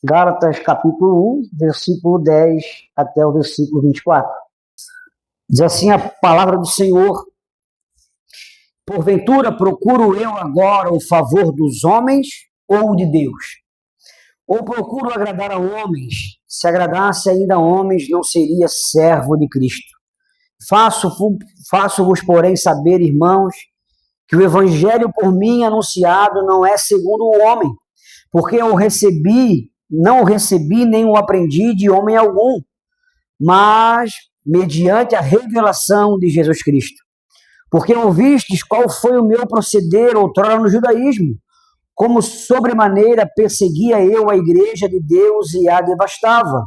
Gálatas capítulo 1, versículo 10 até o versículo 24. Diz assim a palavra do Senhor: porventura procuro eu agora o favor dos homens ou de Deus? Ou procuro agradar a homens? Se agradasse ainda a homens, não seria servo de Cristo. Faço-vos, porém, saber, irmãos, que o evangelho por mim anunciado não é segundo o homem, porque não o recebi nem o aprendi de homem algum, mas mediante a revelação de Jesus Cristo. Porque ouvistes qual foi o meu proceder outrora no judaísmo, como sobremaneira perseguia eu a igreja de Deus e a devastava.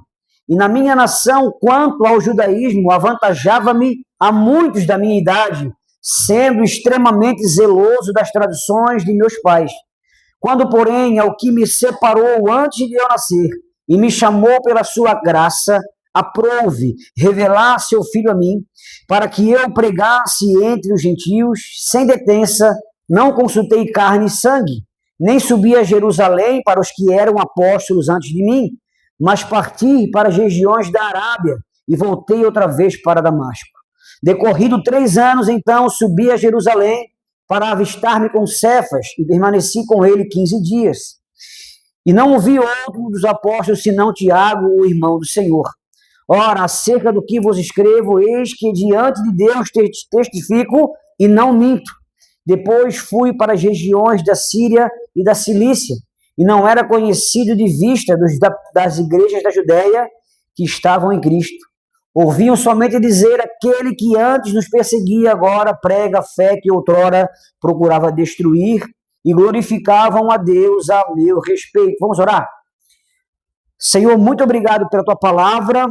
E na minha nação, quanto ao judaísmo, avantajava-me a muitos da minha idade, sendo extremamente zeloso das tradições de meus pais. Quando, porém, ao que me separou antes de eu nascer e me chamou pela sua graça, aprouve revelar seu filho a mim, para que eu pregasse entre os gentios, sem detença, não consultei carne e sangue, nem subi a Jerusalém para os que eram apóstolos antes de mim, mas parti para as regiões da Arábia e voltei outra vez para Damasco. Decorrido 3 anos, então, subi a Jerusalém para avistar-me com Cefas e permaneci com ele 15 dias. E não ouvi outro dos apóstolos senão Tiago, o irmão do Senhor. Ora, acerca do que vos escrevo, eis que diante de Deus testifico e não minto. Depois fui para as regiões da Síria e da Cilícia, e não era conhecido de vista das igrejas da Judéia que estavam em Cristo. Ouviam somente dizer: aquele que antes nos perseguia, agora prega a fé que outrora procurava destruir, e glorificavam a Deus a meu respeito. Vamos orar? Senhor, muito obrigado pela tua palavra,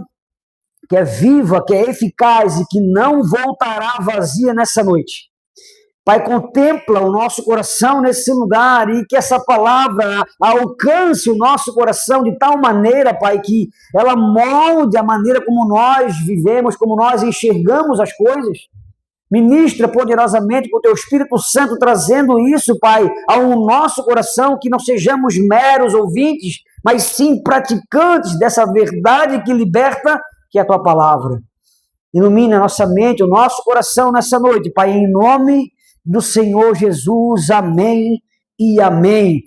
que é viva, que é eficaz e que não voltará vazia nessa noite. Pai, contempla o nosso coração nesse lugar e que essa palavra alcance o nosso coração de tal maneira, Pai, que ela molde a maneira como nós vivemos, como nós enxergamos as coisas. Ministra poderosamente com o Teu Espírito Santo, trazendo isso, Pai, ao nosso coração, que não sejamos meros ouvintes, mas sim praticantes dessa verdade que liberta, que é a Tua palavra. Ilumina a nossa mente, o nosso coração nessa noite, Pai, em nome do Senhor Jesus, amém e amém.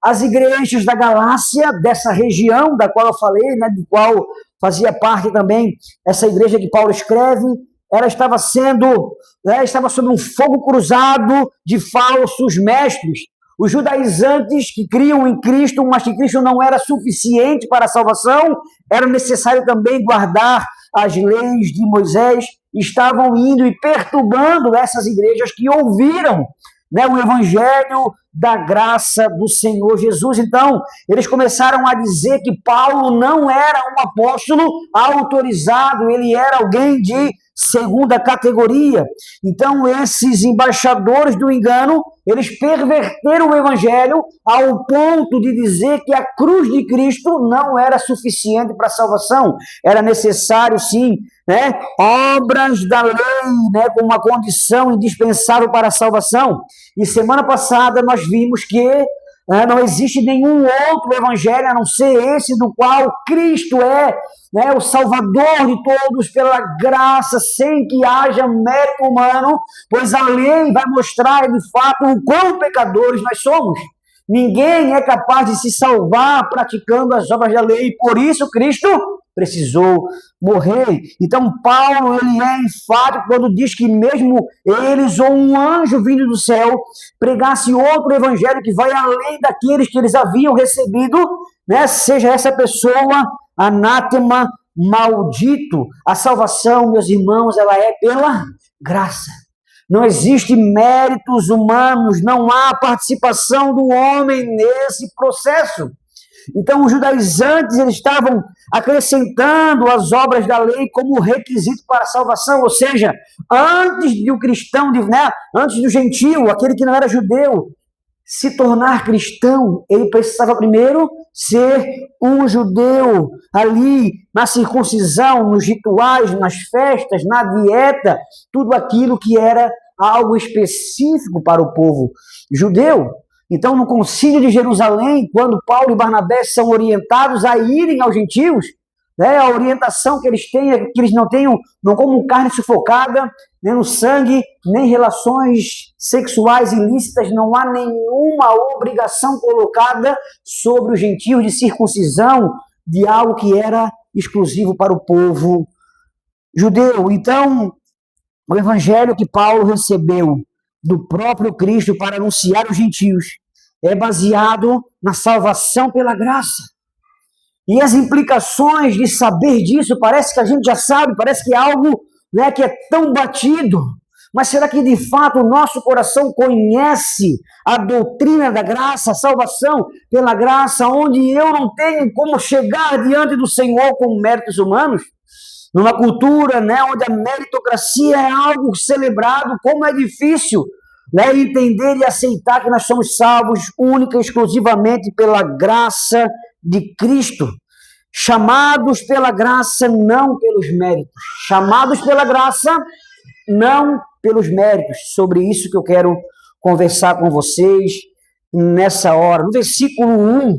As igrejas da Galácia, dessa região da qual eu falei, né, do qual fazia parte também essa igreja que Paulo escreve, ela estava sob um fogo cruzado de falsos mestres. Os judaizantes que criam em Cristo, mas que Cristo não era suficiente para a salvação, era necessário também guardar as leis de Moisés, estavam indo e perturbando essas igrejas que ouviram, né, o evangelho da graça do Senhor Jesus. Então, eles começaram a dizer que Paulo não era um apóstolo autorizado, ele era alguém de segunda categoria. Então, esses embaixadores do engano, eles perverteram o evangelho ao ponto de dizer que a cruz de Cristo não era suficiente para a salvação. Era necessário, sim, né, obras da lei, né, como uma condição indispensável para a salvação. E semana passada nós vimos que não existe nenhum outro evangelho a não ser esse, do qual Cristo é, né, o Salvador de todos pela graça, sem que haja mérito humano, pois a lei vai mostrar de fato o quão pecadores nós somos. Ninguém é capaz de se salvar praticando as obras da lei, por isso Cristo precisou morrer. Então Paulo, ele é enfático quando diz que mesmo eles ou um anjo vindo do céu pregasse outro evangelho que vai além daqueles que eles haviam recebido, né, seja essa pessoa anátema, maldito. A salvação, meus irmãos, ela é pela graça. Não existe méritos humanos, não há participação do homem nesse processo. Então, os judaizantes, eles estavam acrescentando as obras da lei como requisito para a salvação, ou seja, antes do cristão, né, antes do gentio, aquele que não era judeu, se tornar cristão, ele precisava primeiro ser um judeu, ali na circuncisão, nos rituais, nas festas, na dieta, tudo aquilo que era algo específico para o povo judeu. Então, no Concílio de Jerusalém, quando Paulo e Barnabé são orientados a irem aos gentios, né, a orientação que eles têm é que eles não comam carne sufocada, nem no sangue, nem relações sexuais ilícitas, não há nenhuma obrigação colocada sobre os gentios de circuncisão de algo que era exclusivo para o povo judeu. Então, o evangelho que Paulo recebeu do próprio Cristo para anunciar aos gentios é baseado na salvação pela graça. E as implicações de saber disso, parece que a gente já sabe, parece que é algo, né, que é tão batido. Mas será que de fato o nosso coração conhece a doutrina da graça, a salvação pela graça, onde eu não tenho como chegar diante do Senhor com méritos humanos? Numa cultura, né, onde a meritocracia é algo celebrado, como é difícil, né, entender e aceitar que nós somos salvos única e exclusivamente pela graça de Cristo, chamados pela graça, não pelos méritos, chamados pela graça, não pelos méritos. Sobre isso que eu quero conversar com vocês nessa hora. No versículo 1,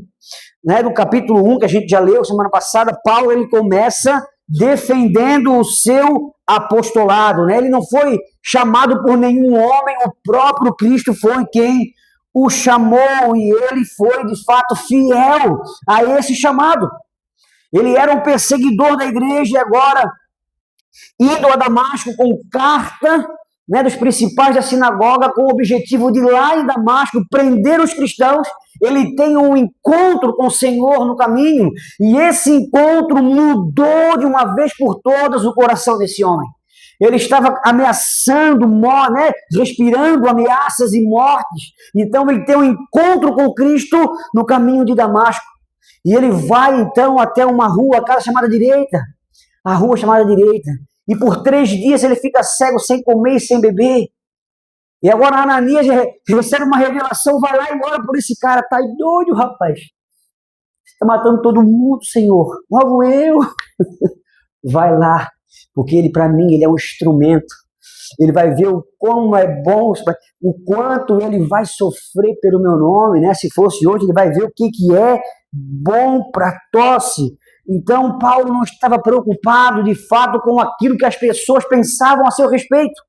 né, do capítulo 1, que a gente já leu semana passada, Paulo ele começa defendendo o seu apostolado, né? Ele não foi chamado por nenhum homem, o próprio Cristo foi quem o chamou, e ele foi, de fato, fiel a esse chamado. Ele era um perseguidor da igreja e agora, indo a Damasco com carta, né, dos principais da sinagoga, com o objetivo de lá em Damasco prender os cristãos, ele tem um encontro com o Senhor no caminho, e esse encontro mudou de uma vez por todas o coração desse homem. Ele estava ameaçando, né, respirando ameaças e mortes. Então ele tem um encontro com Cristo no caminho de Damasco. E ele vai então até uma rua, a casa chamada Direita, a rua chamada Direita. E por 3 dias ele fica cego, sem comer e sem beber. E agora Ananias recebe uma revelação, vai lá e ora por esse cara. Tá doido, rapaz. Está matando todo mundo, Senhor. Logo eu. Vai lá. Porque ele, para mim, ele é um instrumento. Ele vai ver o como é bom, o quanto ele vai sofrer pelo meu nome, né? Se fosse hoje, ele vai ver o que é bom para tosse. Então, Paulo não estava preocupado, de fato, com aquilo que as pessoas pensavam a seu respeito.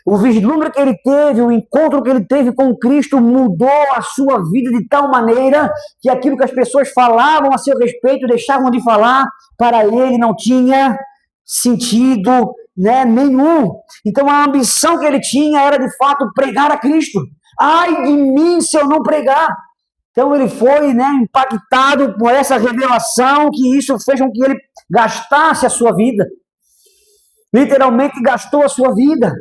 O vislumbre que ele teve, o encontro que ele teve com Cristo mudou a sua vida de tal maneira que aquilo que as pessoas falavam a seu respeito, deixavam de falar, para ele não tinha sentido, né, nenhum. Então a ambição que ele tinha era de fato pregar a Cristo. Ai de mim se eu não pregar. Então ele foi, né, impactado por essa revelação, que isso fez com que ele gastasse a sua vida. Literalmente gastou a sua vida.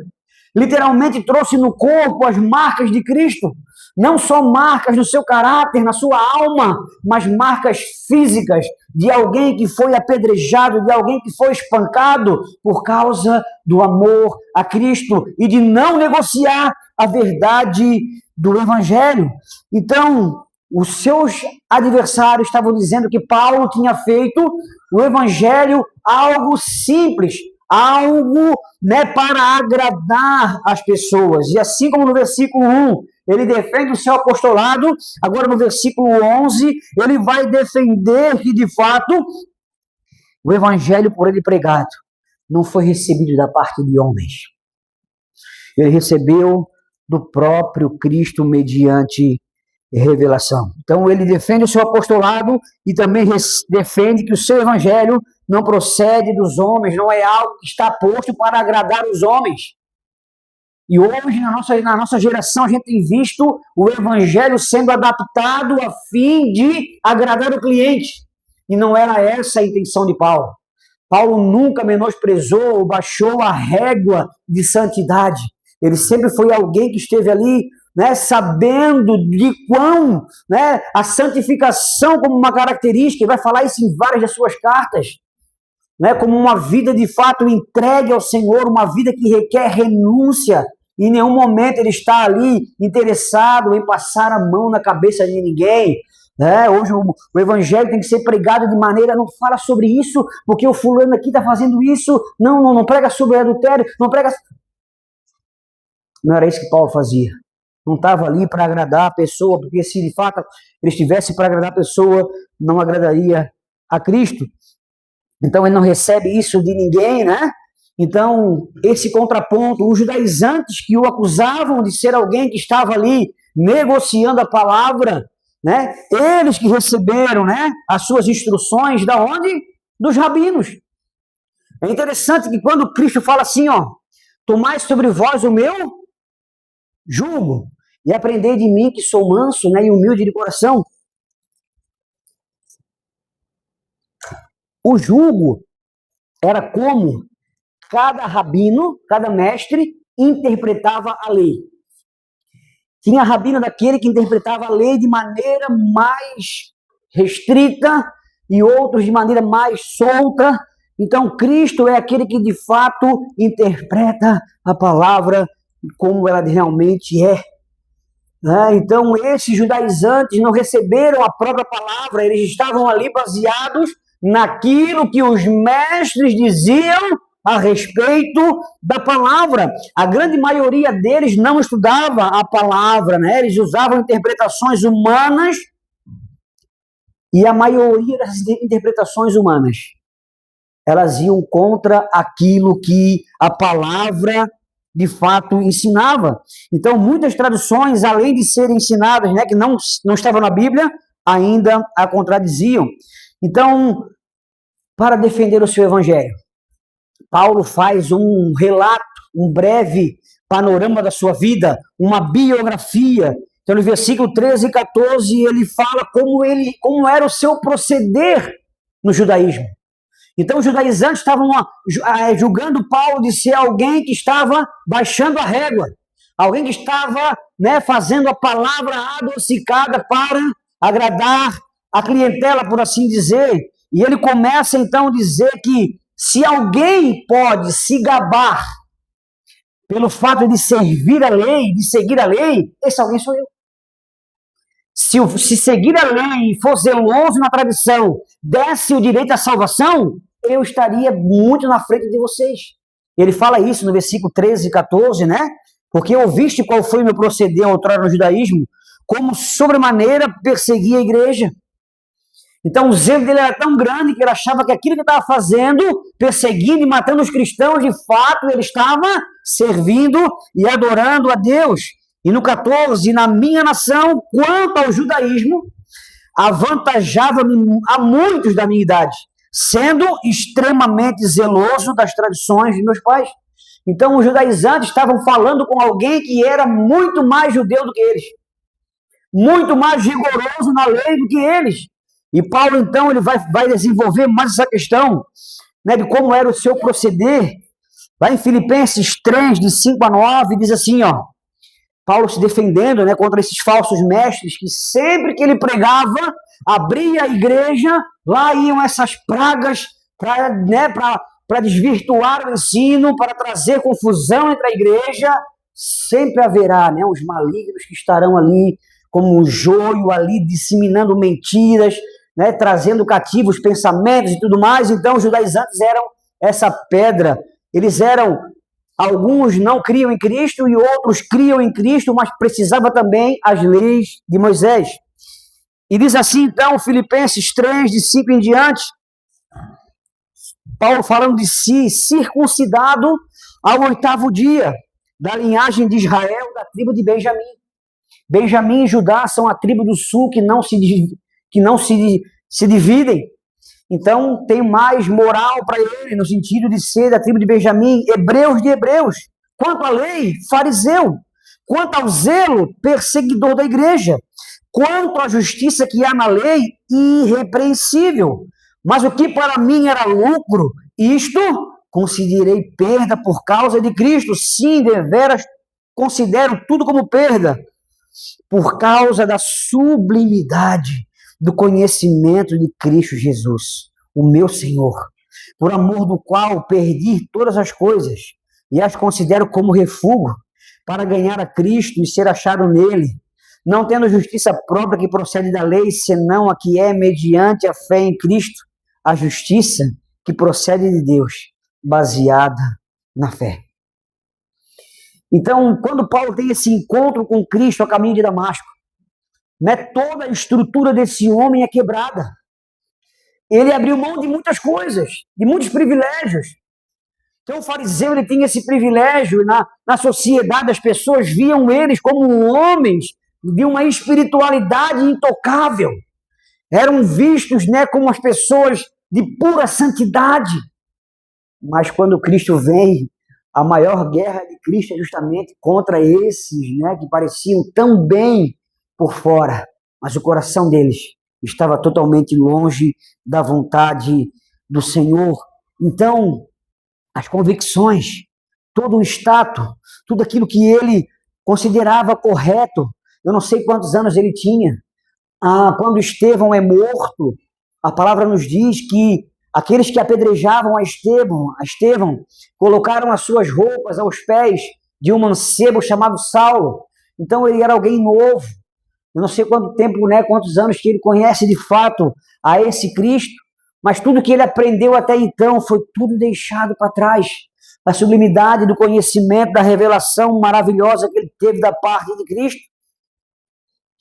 Literalmente trouxe no corpo as marcas de Cristo. Não só marcas no seu caráter, na sua alma, mas marcas físicas de alguém que foi apedrejado, de alguém que foi espancado por causa do amor a Cristo e de não negociar a verdade do Evangelho. Então, os seus adversários estavam dizendo que Paulo tinha feito o Evangelho algo simples, algo, né, para agradar as pessoas. E assim como no versículo 1, ele defende o seu apostolado, agora no versículo 11, ele vai defender que, de fato, o evangelho por ele pregado não foi recebido da parte de homens. Ele recebeu do próprio Cristo mediante revelação. Então ele defende o seu apostolado e também defende que o seu evangelho não procede dos homens, não é algo que está posto para agradar os homens. E hoje, na nossa geração, a gente tem visto o evangelho sendo adaptado a fim de agradar o cliente. E não era essa a intenção de Paulo. Paulo nunca menosprezou ou baixou a régua de santidade. Ele sempre foi alguém que esteve ali, né, sabendo de quão, né, a santificação como uma característica, ele vai falar isso em várias das suas cartas, né, como uma vida de fato entregue ao Senhor, uma vida que requer renúncia. Em nenhum momento ele está ali interessado em passar a mão na cabeça de ninguém. Hoje o evangelho tem que ser pregado de maneira, não fala sobre isso, porque o fulano aqui está fazendo isso, não prega sobre adultério, não prega... Não era isso que Paulo fazia. não estava ali para agradar a pessoa, porque se de fato ele estivesse para agradar a pessoa, não agradaria a Cristo. Então ele não recebe isso de ninguém, né? Então, esse contraponto, os judaizantes que o acusavam de ser alguém que estava ali negociando a palavra, né? Eles que receberam, né, as suas instruções da onde? Dos rabinos. É interessante que quando Cristo fala assim, ó, tomai sobre vós o meu jugo e aprendei de mim que sou manso, né, e humilde de coração. O jugo era como cada rabino, cada mestre interpretava a lei. Tinha rabino daquele que interpretava a lei de maneira mais restrita e outros de maneira mais solta. Então, Cristo é aquele que de fato interpreta a palavra como ela realmente é. Então, esses judaizantes não receberam a própria palavra, eles estavam ali baseados naquilo que os mestres diziam a respeito da palavra. A grande maioria deles não estudava a palavra, né? Eles usavam interpretações humanas, e a maioria das interpretações humanas, elas iam contra aquilo que a palavra de fato ensinava. Então, muitas traduções, além de serem ensinadas, né, que não estavam na Bíblia, ainda a contradiziam. Então, para defender o seu evangelho, Paulo faz um relato, um breve panorama da sua vida, uma biografia. Então, no versículo 13 e 14, ele fala como era o seu proceder no judaísmo. Então, os judaizantes estavam julgando Paulo de ser alguém que estava baixando a régua, alguém que estava, né, fazendo a palavra adocicada para agradar a clientela, por assim dizer. E ele começa, então, a dizer que se alguém pode se gabar pelo fato de servir a lei, de seguir a lei, esse alguém sou eu. Se seguir a lei e for zeloso na tradição, desse o direito à salvação, eu estaria muito na frente de vocês. Ele fala isso no versículo 13 e 14, né? Porque ouviste qual foi o meu proceder outrora no judaísmo, como sobremaneira persegui a igreja. Então o zelo dele era tão grande que ele achava que aquilo que estava fazendo, perseguindo e matando os cristãos, de fato ele estava servindo e adorando a Deus. E no 14, na minha nação, quanto ao judaísmo, avantajava-me a muitos da minha idade, sendo extremamente zeloso das tradições de meus pais. Então os judaizantes estavam falando com alguém que era muito mais judeu do que eles, muito mais rigoroso na lei do que eles. E Paulo, então, ele vai desenvolver mais essa questão, né, de como era o seu proceder. Lá em Filipenses 3, de 5 a 9, diz assim, ó, Paulo se defendendo, né, contra esses falsos mestres, que sempre que ele pregava, abria a igreja, lá iam essas pragas para desvirtuar o ensino, para trazer confusão entre a igreja. Sempre haverá, né, os malignos que estarão ali como um joio ali, disseminando mentiras, né, trazendo cativos pensamentos e tudo mais. Então os judaizantes eram essa pedra. Eles eram, alguns não criam em Cristo e outros criam em Cristo, mas precisava também as leis de Moisés. E diz assim, então, Filipenses 3, de 5 em diante, Paulo falando de si, circuncidado ao 8º dia, da linhagem de Israel, da tribo de Benjamim. Benjamim e Judá são a tribo do sul que não se dividem. Então, tem mais moral para ele, no sentido de ser da tribo de Benjamim, hebreus de hebreus. Quanto à lei, fariseu. Quanto ao zelo, perseguidor da igreja. Quanto à justiça que há na lei, irrepreensível. Mas o que para mim era lucro, isto considerei perda por causa de Cristo. Sim, deveras, considero tudo como perda, por causa da sublimidade do conhecimento de Cristo Jesus, o meu Senhor, por amor do qual perdi todas as coisas e as considero como refúgio para ganhar a Cristo e ser achado nele, não tendo justiça própria que procede da lei, senão a que é mediante a fé em Cristo, a justiça que procede de Deus, baseada na fé. Então, quando Paulo tem esse encontro com Cristo a caminho de Damasco, né, toda a estrutura desse homem é quebrada. Ele abriu mão de muitas coisas, de muitos privilégios. Então o fariseu ele tinha esse privilégio, na sociedade as pessoas viam eles como homens de uma espiritualidade intocável. Eram vistos, né, como as pessoas de pura santidade. Mas quando Cristo vem, a maior guerra de Cristo é justamente contra esses, né, que pareciam tão bem por fora, mas o coração deles estava totalmente longe da vontade do Senhor. Então, as convicções, todo o status, tudo aquilo que ele considerava correto, eu não sei quantos anos ele tinha. Quando Estevão é morto, a palavra nos diz que aqueles que apedrejavam a Estevão colocaram as suas roupas aos pés de um mancebo chamado Saulo. Então ele era alguém novo. Eu não sei quanto tempo, né, quantos anos que ele conhece de fato a esse Cristo, mas tudo que ele aprendeu até então foi tudo deixado para trás. A sublimidade do conhecimento, da revelação maravilhosa que ele teve da parte de Cristo.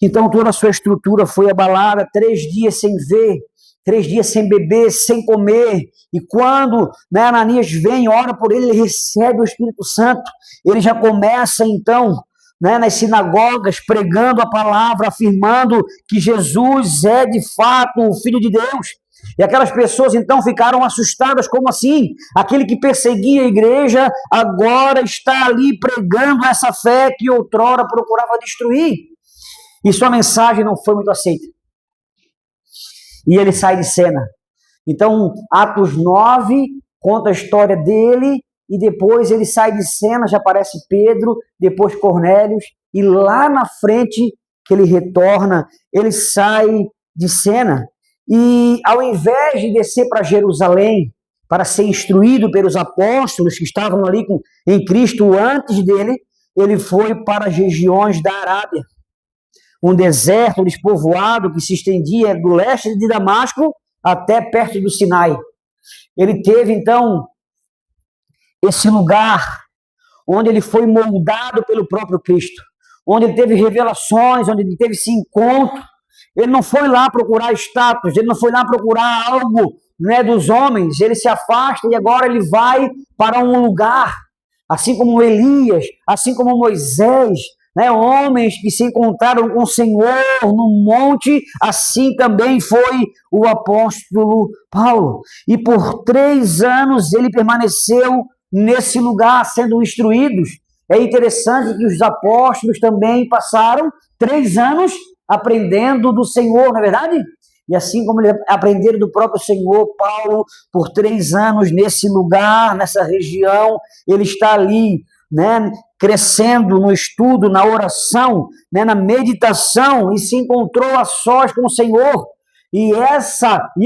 Então toda a sua estrutura foi abalada, 3 dias sem ver, 3 dias sem beber, sem comer. E quando, né, Ananias vem, ora por ele, ele recebe o Espírito Santo. Ele já começa então, né, nas sinagogas, pregando a palavra, afirmando que Jesus é de fato o Filho de Deus. E aquelas pessoas então ficaram assustadas, como assim? Aquele que perseguia a igreja agora está ali pregando essa fé que outrora procurava destruir. E sua mensagem não foi muito aceita. E ele sai de cena. Então, Atos 9 conta a história dele, e depois ele sai de cena, já aparece Pedro, depois Cornélios, e lá na frente, que ele retorna, ele sai de cena. E ao invés de descer para Jerusalém, para ser instruído pelos apóstolos que estavam ali em Cristo antes dele, ele foi para as regiões da Arábia. Um deserto despovoado que se estendia do leste de Damasco até perto do Sinai. Ele teve, então, esse lugar onde ele foi moldado pelo próprio Cristo, onde ele teve revelações, onde ele teve esse encontro. Ele não foi lá procurar status, ele não foi lá procurar algo, né, dos homens. Ele se afasta e agora ele vai para um lugar, assim como Elias, assim como Moisés, né, homens que se encontraram com o Senhor no monte, assim também foi o apóstolo Paulo. E por 3 anos ele permaneceu nesse lugar, sendo instruídos. É interessante que os apóstolos também passaram 3 anos aprendendo do Senhor, não é verdade? E assim como eles aprenderam do próprio Senhor, Paulo, por 3 anos nesse lugar, nessa região, ele está ali, né, crescendo no estudo, na oração, né, na meditação, e se encontrou a sós com o Senhor. E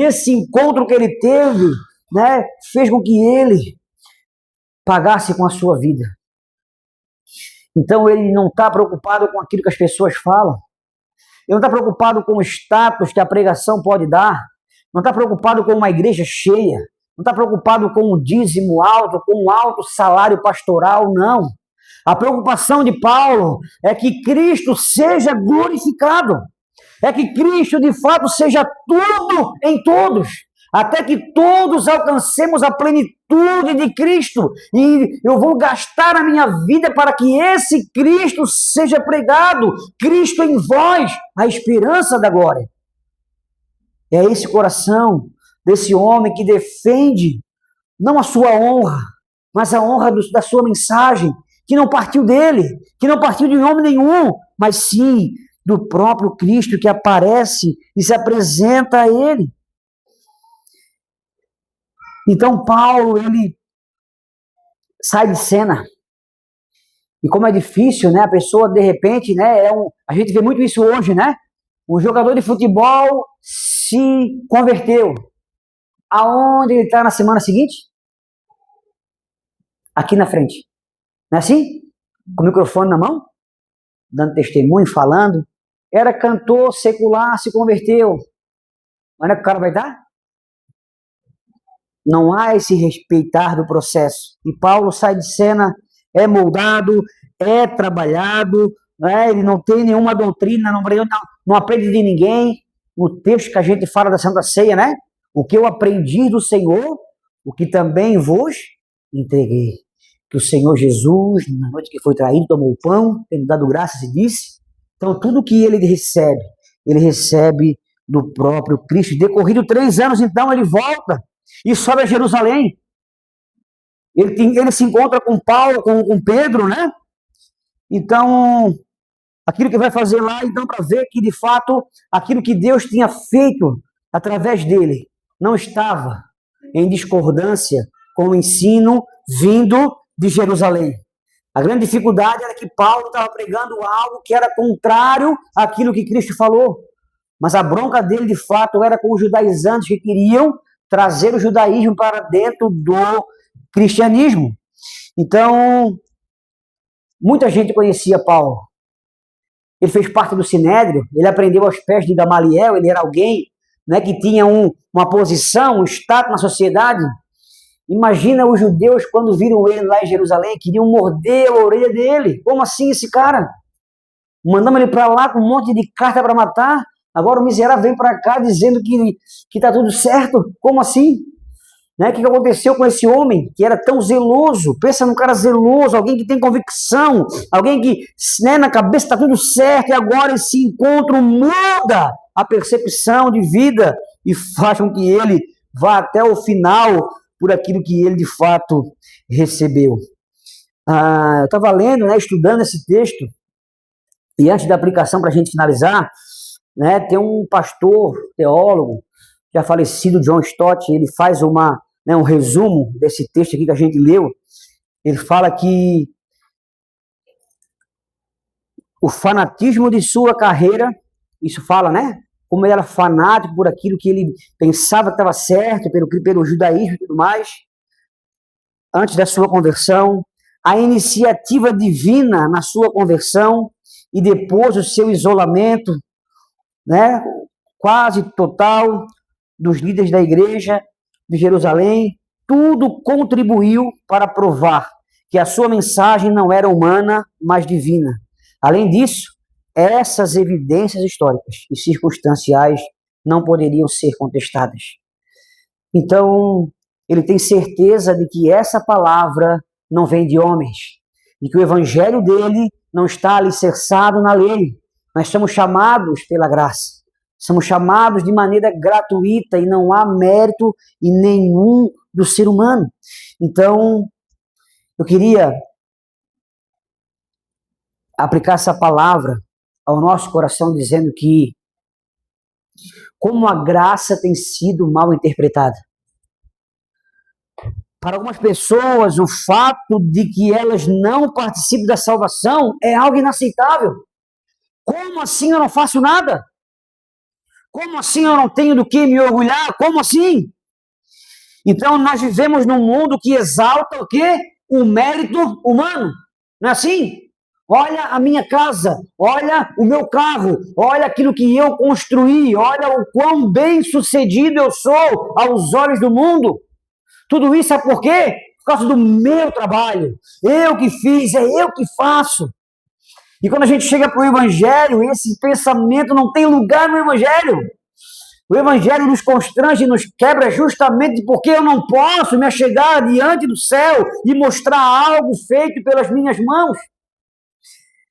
esse encontro que ele teve, né, fez com que ele pagasse com a sua vida. Então ele não está preocupado com aquilo que as pessoas falam. Ele não está preocupado com o status que a pregação pode dar. Não está preocupado com uma igreja cheia. Não está preocupado com um dízimo alto, com um alto salário pastoral, não. A preocupação de Paulo é que Cristo seja glorificado. É que Cristo, de fato, seja tudo em todos. Até que todos alcancemos a plenitude de Cristo. E eu vou gastar a minha vida para que esse Cristo seja pregado. Cristo em vós, a esperança da glória. É esse coração desse homem que defende não a sua honra, mas a honra da sua mensagem, que não partiu dele, que não partiu de homem nenhum, mas sim do próprio Cristo que aparece e se apresenta a ele. Então Paulo, ele sai de cena. E como é difícil, né? A pessoa, de repente, né? A gente vê muito isso hoje, né? Um jogador de futebol se converteu. Aonde ele está na semana seguinte? Aqui na frente. Não é assim? Com o microfone na mão, dando testemunho, falando. Era cantor secular, se converteu. Onde é que o cara vai dar? Não há esse respeitar do processo. E Paulo sai de cena, é moldado, é trabalhado, né? Ele não tem nenhuma doutrina, não aprende de ninguém. O texto que a gente fala da Santa Ceia, né? O que eu aprendi do Senhor, o que também vos entreguei. Que o Senhor Jesus, na noite que foi traído, tomou o pão, tendo dado graças e disse. Então, tudo que ele recebe do próprio Cristo. Decorrido 3 anos, então, ele volta e sobe a Jerusalém. Ele se encontra com Paulo, com Pedro, né? Então, aquilo que vai fazer lá, então, para ver que, de fato, aquilo que Deus tinha feito através dele não estava em discordância com o ensino vindo de Jerusalém. A grande dificuldade era que Paulo estava pregando algo que era contrário àquilo que Cristo falou. Mas a bronca dele, de fato, era com os judaizantes que queriam trazer o judaísmo para dentro do cristianismo. Então, muita gente conhecia Paulo. Ele fez parte do Sinédrio, ele aprendeu aos pés de Gamaliel, ele era alguém, né, que tinha uma posição, um status na sociedade. Imagina os judeus, quando viram ele lá em Jerusalém, queriam morder a orelha dele. Como assim esse cara? Mandamos ele para lá com um monte de carta para matar, agora o miserável vem para cá dizendo que está tudo certo. Como assim? Né? O que aconteceu com esse homem que era tão zeloso? Pensa num cara zeloso, alguém que tem convicção, alguém que, né, na cabeça está tudo certo, e agora esse encontro muda a percepção de vida e faz com que ele vá até o final por aquilo que ele de fato recebeu. Eu estava lendo, né, estudando esse texto, e antes da aplicação para a gente finalizar, né, tem um pastor, teólogo, já falecido, John Stott, ele faz um resumo desse texto aqui que a gente leu. Ele fala que o fanatismo de sua carreira, isso fala, né? Como ele era fanático por aquilo que ele pensava que estava certo, pelo judaísmo e tudo mais, antes da sua conversão, a iniciativa divina na sua conversão e depois o seu isolamento, né? Quase total dos líderes da igreja de Jerusalém, tudo contribuiu para provar que a sua mensagem não era humana, mas divina. Além disso, essas evidências históricas e circunstanciais não poderiam ser contestadas. Então, ele tem certeza de que essa palavra não vem de homens, e que o evangelho dele não está alicerçado na lei. Nós somos chamados pela graça. Somos chamados de maneira gratuita e não há mérito em nenhum do ser humano. Então, eu queria aplicar essa palavra ao nosso coração dizendo que como a graça tem sido mal interpretada. Para algumas pessoas, o fato de que elas não participem da salvação é algo inaceitável. Como assim eu não faço nada? Como assim eu não tenho do que me orgulhar? Como assim? Então nós vivemos num mundo que exalta o quê? O mérito humano. Não é assim? Olha a minha casa, olha o meu carro, olha aquilo que eu construí, olha o quão bem sucedido eu sou aos olhos do mundo. Tudo isso é por quê? Por causa do meu trabalho. Eu que fiz, é eu que faço. E quando a gente chega para o Evangelho, esse pensamento não tem lugar no Evangelho. O Evangelho nos constrange e nos quebra justamente porque eu não posso me achegar diante do céu e mostrar algo feito pelas minhas mãos.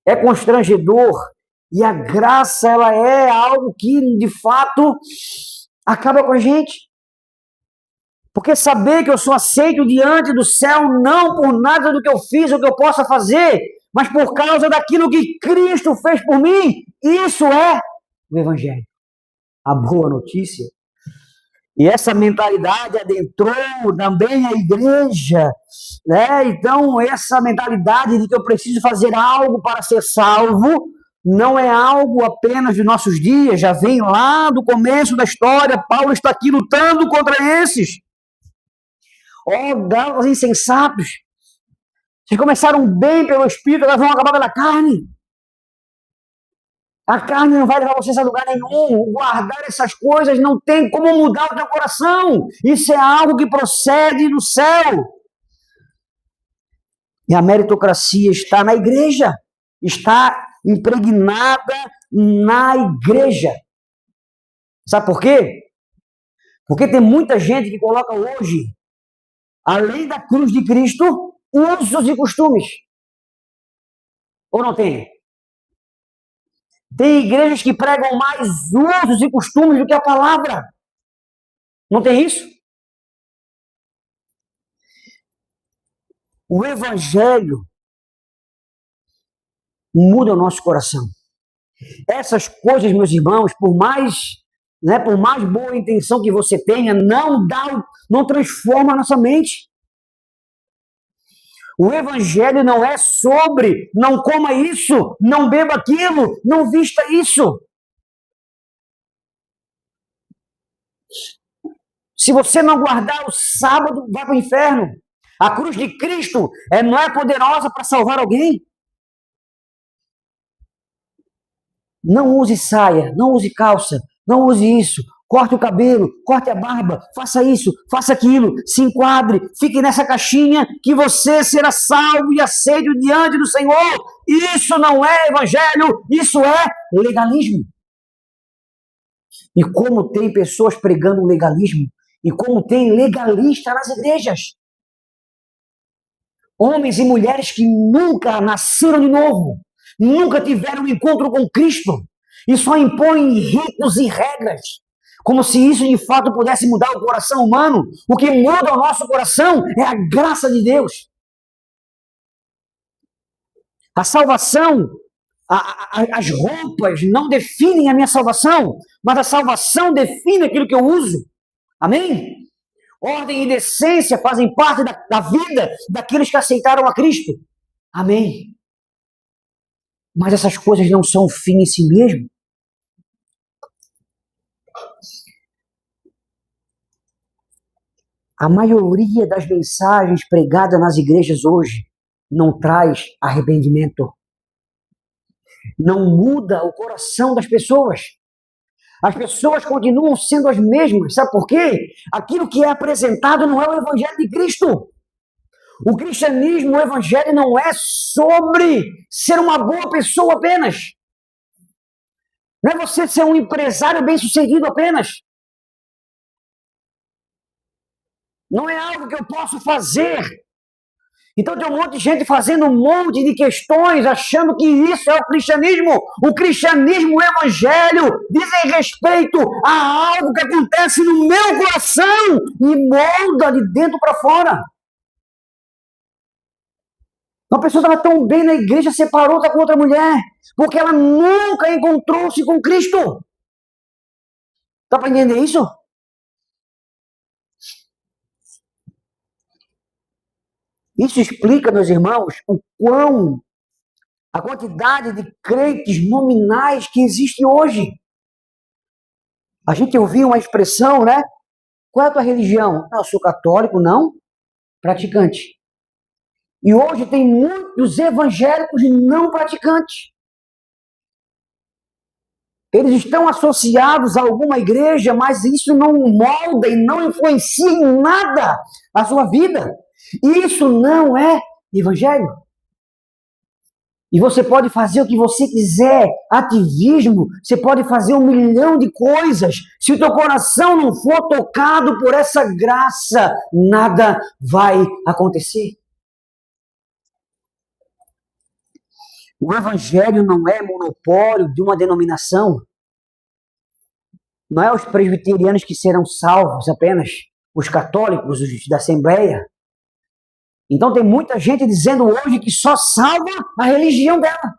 É constrangedor. E a graça, ela é algo que, de fato, acaba com a gente. Porque saber que eu sou aceito diante do céu não por nada do que eu fiz ou que eu possa fazer, mas por causa daquilo que Cristo fez por mim, isso é o Evangelho. A boa notícia. E essa mentalidade adentrou também a igreja, né? Então, essa mentalidade de que eu preciso fazer algo para ser salvo, não é algo apenas de nossos dias, já vem lá do começo da história, Paulo está aqui lutando contra esses. Gálatas insensatos. Vocês começaram bem pelo Espírito, agora vão acabar pela carne. A carne não vai levar vocês a lugar nenhum. Guardar essas coisas não tem como mudar o teu coração. Isso é algo que procede do céu. E a meritocracia está na igreja, está impregnada na igreja. Sabe por quê? Porque tem muita gente que coloca hoje, além da cruz de Cristo, usos e costumes. Ou não tem? Tem igrejas que pregam mais usos e costumes do que a palavra. Não tem isso? O evangelho muda o nosso coração. Essas coisas, meus irmãos, por mais boa intenção que você tenha, não transforma a nossa mente. O evangelho não é sobre não coma isso, não beba aquilo, não vista isso. Se você não guardar o sábado, vai para o inferno. A cruz de Cristo não é poderosa para salvar alguém. Não use saia, não use calça, não use isso. Corte o cabelo, corte a barba, faça isso, faça aquilo, se enquadre, fique nessa caixinha que você será salvo e aceito diante do Senhor. Isso não é evangelho, isso é legalismo. E como tem pessoas pregando legalismo, e como tem legalista nas igrejas. Homens e mulheres que nunca nasceram de novo, nunca tiveram um encontro com Cristo, e só impõem ritos e regras, como se isso de fato pudesse mudar o coração humano. O que muda o nosso coração é a graça de Deus. A salvação, as roupas não definem a minha salvação, mas a salvação define aquilo que eu uso. Amém? Ordem e decência fazem parte da vida daqueles que aceitaram a Cristo. Amém? Mas essas coisas não são um fim em si mesmo. A maioria das mensagens pregadas nas igrejas hoje não traz arrependimento. Não muda o coração das pessoas. As pessoas continuam sendo as mesmas. Sabe por quê? Aquilo que é apresentado não é o evangelho de Cristo. O cristianismo, o evangelho não é sobre ser uma boa pessoa apenas. Não é você ser um empresário bem-sucedido apenas. Não é algo que eu posso fazer. Então tem um monte de gente fazendo um monte de questões, achando que isso é o cristianismo. O cristianismo, o evangelho, dizem respeito a algo que acontece no meu coração e molda de dentro para fora. Uma pessoa estava tão bem na igreja, separou-se com outra mulher, porque ela nunca encontrou-se com Cristo. Está para entender isso? Isso explica, meus irmãos, a quantidade de crentes nominais que existe hoje. A gente ouviu uma expressão, né? Qual é a tua religião? Eu sou católico, não praticante. E hoje tem muitos evangélicos não praticantes. Eles estão associados a alguma igreja, mas isso não molda e não influencia em nada a sua vida. Isso não é evangelho. E você pode fazer o que você quiser, ativismo, você pode fazer 1 milhão de coisas. Se o teu coração não for tocado por essa graça, nada vai acontecer. O evangelho não é monopólio de uma denominação. Não é os presbiterianos que serão salvos apenas, os católicos, os da Assembleia. Então tem muita gente dizendo hoje que só salva a religião dela.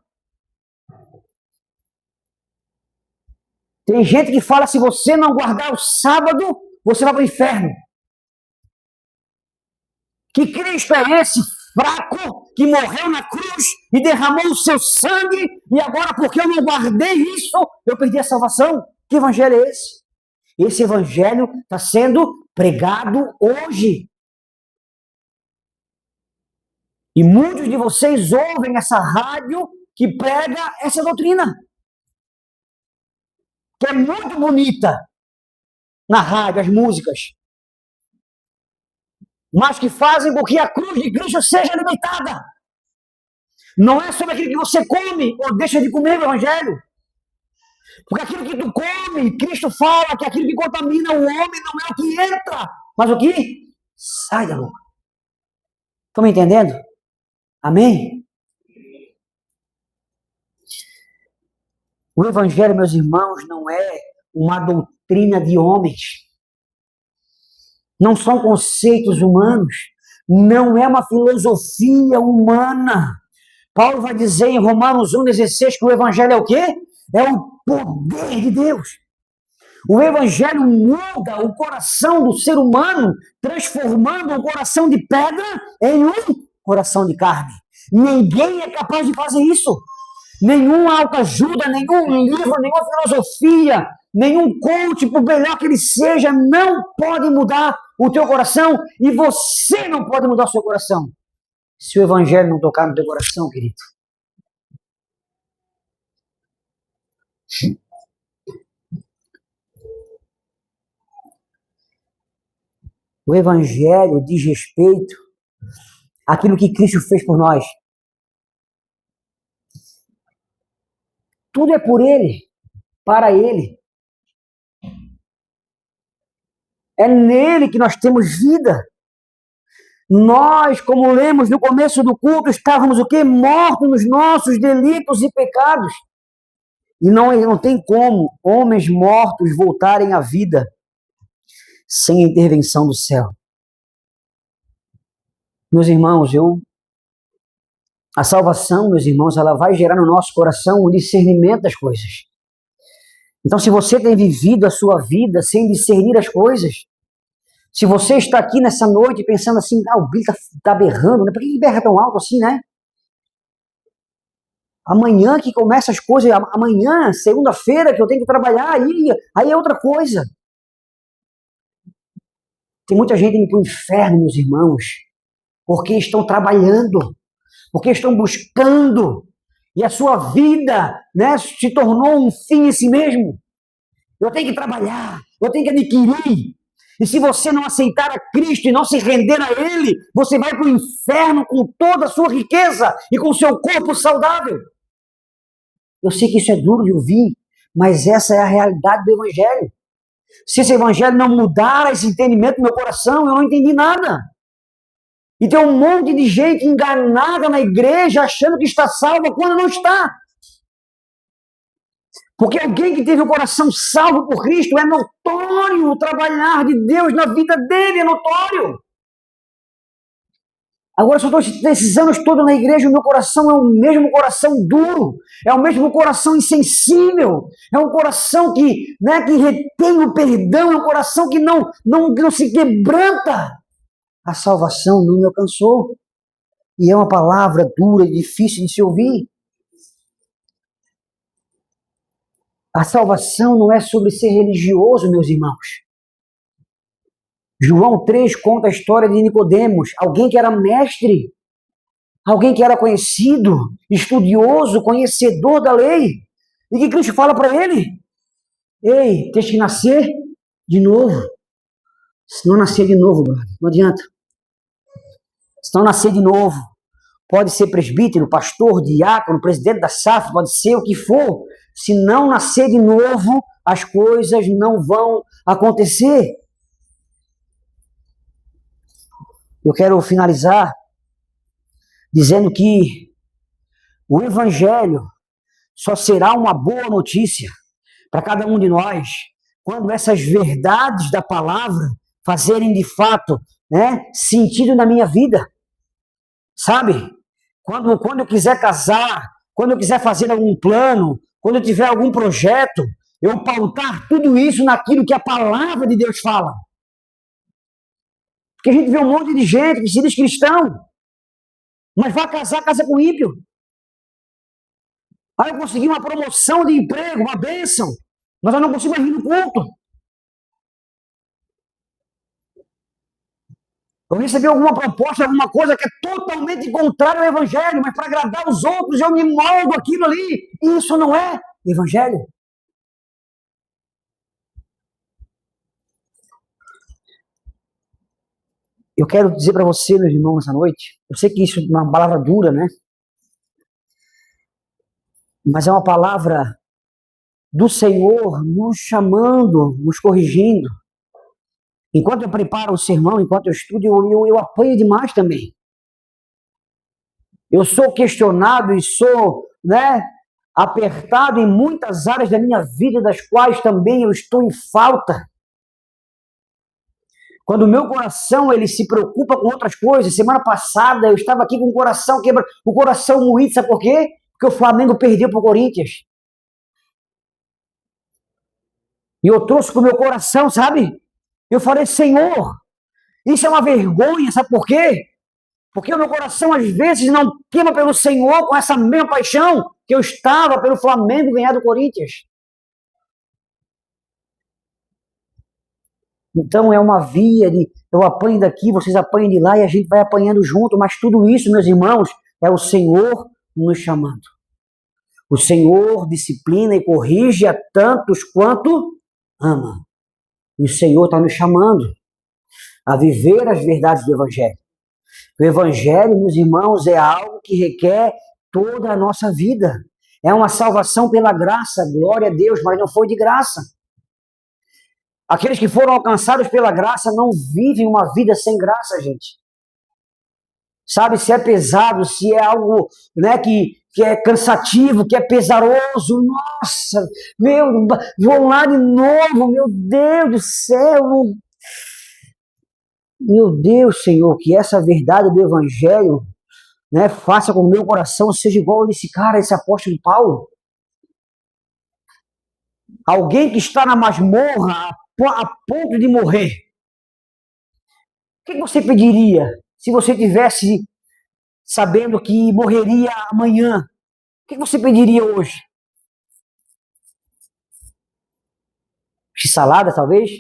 Tem gente que fala, se você não guardar o sábado, você vai para o inferno. Que Cristo é esse fraco que morreu na cruz e derramou o seu sangue e agora porque eu não guardei isso, eu perdi a salvação? Que evangelho é esse? Esse evangelho está sendo pregado hoje. E muitos de vocês ouvem essa rádio que prega essa doutrina, que é muito bonita na rádio, as músicas, mas que fazem com que a cruz de Cristo seja limitada. Não é sobre aquilo que você come ou deixa de comer o Evangelho. Porque aquilo que tu come, Cristo fala que aquilo que contamina o homem não é o que entra, mas o que sai da boca. Estão me entendendo? Amém? O Evangelho, meus irmãos, não é uma doutrina de homens. Não são conceitos humanos. Não é uma filosofia humana. Paulo vai dizer em Romanos 1,16 que o Evangelho é o quê? É o poder de Deus. O Evangelho muda o coração do ser humano, transformando um coração de pedra em um coração de carne. Ninguém é capaz de fazer isso. Nenhuma autoajuda, nenhum livro, nenhuma filosofia, nenhum coach, por melhor que ele seja, não pode mudar o teu coração e você não pode mudar o seu coração. Se o Evangelho não tocar no teu coração, querido. O Evangelho diz respeito àquilo que Cristo fez por nós. Tudo é por Ele, para Ele. É nele que nós temos vida. Nós, como lemos no começo do culto, estávamos o quê? Mortos nos nossos delitos e pecados. E não tem como homens mortos voltarem à vida sem a intervenção do céu. Meus irmãos, a salvação, meus irmãos, ela vai gerar no nosso coração o discernimento das coisas. Então, se você tem vivido a sua vida sem discernir as coisas, se você está aqui nessa noite pensando assim, o Billy tá berrando, né? Por que ele berra tão alto assim, né? Amanhã que começa as coisas, amanhã, segunda-feira, que eu tenho que trabalhar, aí é outra coisa. Tem muita gente indo para o inferno, meus irmãos, porque estão trabalhando, porque estão buscando, e a sua vida, né, se tornou um fim em si mesmo. Eu tenho que trabalhar, eu tenho que adquirir. E se você não aceitar a Cristo e não se render a Ele, você vai para o inferno com toda a sua riqueza e com o seu corpo saudável. Eu sei que isso é duro de ouvir, mas essa é a realidade do Evangelho. Se esse Evangelho não mudar esse entendimento no meu coração, eu não entendi nada. E tem um monte de gente enganada na igreja, achando que está salva quando não está. Porque alguém que teve o coração salvo por Cristo é notório o trabalhar de Deus na vida dele, é notório. Agora, se eu estou esses anos todos na igreja, o meu coração é o mesmo coração duro, é o mesmo coração insensível, é um coração que retém o perdão, é um coração que não se quebranta. A salvação não me alcançou. E é uma palavra dura e difícil de se ouvir. A salvação não é sobre ser religioso, meus irmãos. João 3 conta a história de Nicodemos, alguém que era mestre, alguém que era conhecido, estudioso, conhecedor da lei. E que Cristo fala para ele? Ei, tens que nascer de novo. Se não nascer de novo, não adianta. Se não nascer de novo, pode ser presbítero, pastor, diácono, presidente da SAF, pode ser o que for. Se não nascer de novo, as coisas não vão acontecer. Eu quero finalizar dizendo que o Evangelho só será uma boa notícia para cada um de nós quando essas verdades da palavra fazerem de fato, sentido na minha vida. Sabe? Quando eu quiser casar, quando eu quiser fazer algum plano, quando eu tiver algum projeto, eu pautar tudo isso naquilo que a palavra de Deus fala. Porque a gente vê um monte de gente que se diz cristão, mas vai casar, casa com ímpio. Aí eu consegui uma promoção de emprego, uma bênção, mas eu não consigo mais vir no culto. Eu recebi alguma proposta, alguma coisa que é totalmente contrária ao Evangelho, mas para agradar os outros eu me moldo aquilo ali. Isso não é Evangelho. Eu quero dizer para você, meus irmãos, essa noite, eu sei que isso é uma palavra dura, né? Mas é uma palavra do Senhor nos chamando, nos corrigindo. Enquanto eu preparo o sermão, enquanto eu estudo, eu apanho demais também. Eu sou questionado e sou, apertado em muitas áreas da minha vida, das quais também eu estou em falta. Quando o meu coração ele se preocupa com outras coisas. Semana passada eu estava aqui com o coração quebrado, o coração moído, sabe por quê? Porque o Flamengo perdeu para o Corinthians. E eu trouxe com o meu coração, sabe? Eu falei, Senhor, isso é uma vergonha, sabe por quê? Porque o meu coração às vezes não queima pelo Senhor com essa mesma paixão que eu estava pelo Flamengo ganhar do Corinthians. Então é uma via de eu apanho daqui, vocês apanham de lá e a gente vai apanhando junto, mas tudo isso, meus irmãos, é o Senhor nos chamando. O Senhor disciplina e corrige a tantos quanto ama. E o Senhor está nos chamando a viver as verdades do Evangelho. O Evangelho, meus irmãos, é algo que requer toda a nossa vida. É uma salvação pela graça, glória a Deus, mas não foi de graça. Aqueles que foram alcançados pela graça não vivem uma vida sem graça, gente. Sabe, se é pesado, se é algo que é cansativo, que é pesaroso, nossa, vou lá de novo, meu Deus do céu. Meu Deus, Senhor, que essa verdade do Evangelho faça com que o meu coração seja igual desse cara, esse apóstolo Paulo. Alguém que está na masmorra a ponto de morrer. O que você pediria se você tivesse sabendo que morreria amanhã? O que você pediria hoje? X-salada, talvez?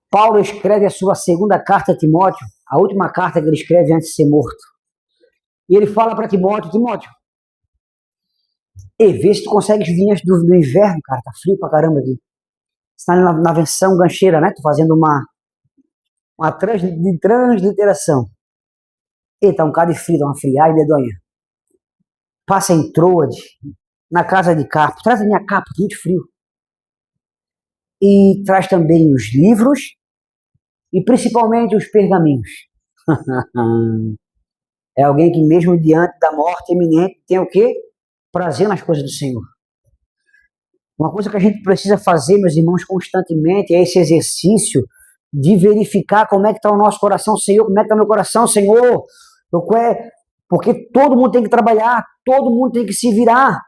Paulo escreve a sua segunda carta a Timóteo, a última carta que ele escreve antes de ser morto. E ele fala para Timóteo, vê se tu consegues vir antes do inverno, cara, tá frio pra caramba aqui. Você tá na versão gancheira, né? Tô fazendo uma transliteração. Tá um bocado de frio, dá uma friagem medonha. Passa em Troade, na casa de Carpo, traz a minha capa, muito frio. E traz também os livros e principalmente os pergaminhos. É alguém que mesmo diante da morte iminente tem o quê? Prazer nas coisas do Senhor. Uma coisa que a gente precisa fazer, meus irmãos, constantemente é esse exercício de verificar como é que está o nosso coração, Senhor, como é que está o meu coração, Senhor. Porque todo mundo tem que trabalhar, todo mundo tem que se virar.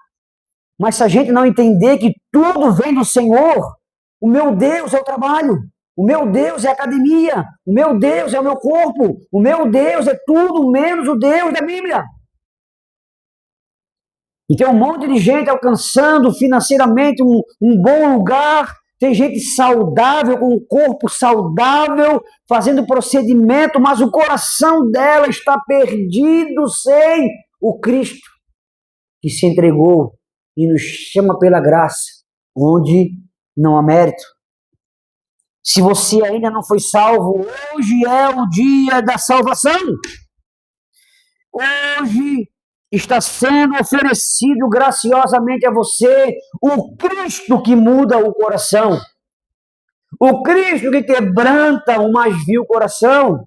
Mas se a gente não entender que tudo vem do Senhor, o meu Deus é o trabalho, o meu Deus é a academia, o meu Deus é o meu corpo, o meu Deus é tudo menos o Deus da Bíblia. E tem um monte de gente alcançando financeiramente um bom lugar, tem gente saudável, com um corpo saudável, fazendo procedimento, mas o coração dela está perdido sem o Cristo que se entregou e nos chama pela graça, onde não há mérito. Se você ainda não foi salvo, hoje é o dia da salvação. Hoje está sendo oferecido graciosamente a você o Cristo que muda o coração. O Cristo que quebranta o mais vil coração.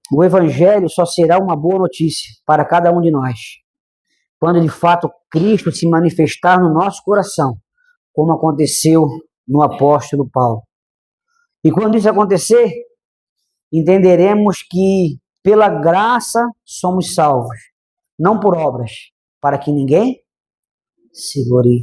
O Evangelho só será uma boa notícia para cada um de nós, quando de fato Cristo se manifestar no nosso coração, como aconteceu no apóstolo Paulo. E quando isso acontecer, entenderemos que pela graça somos salvos, não por obras, para que ninguém se glorie.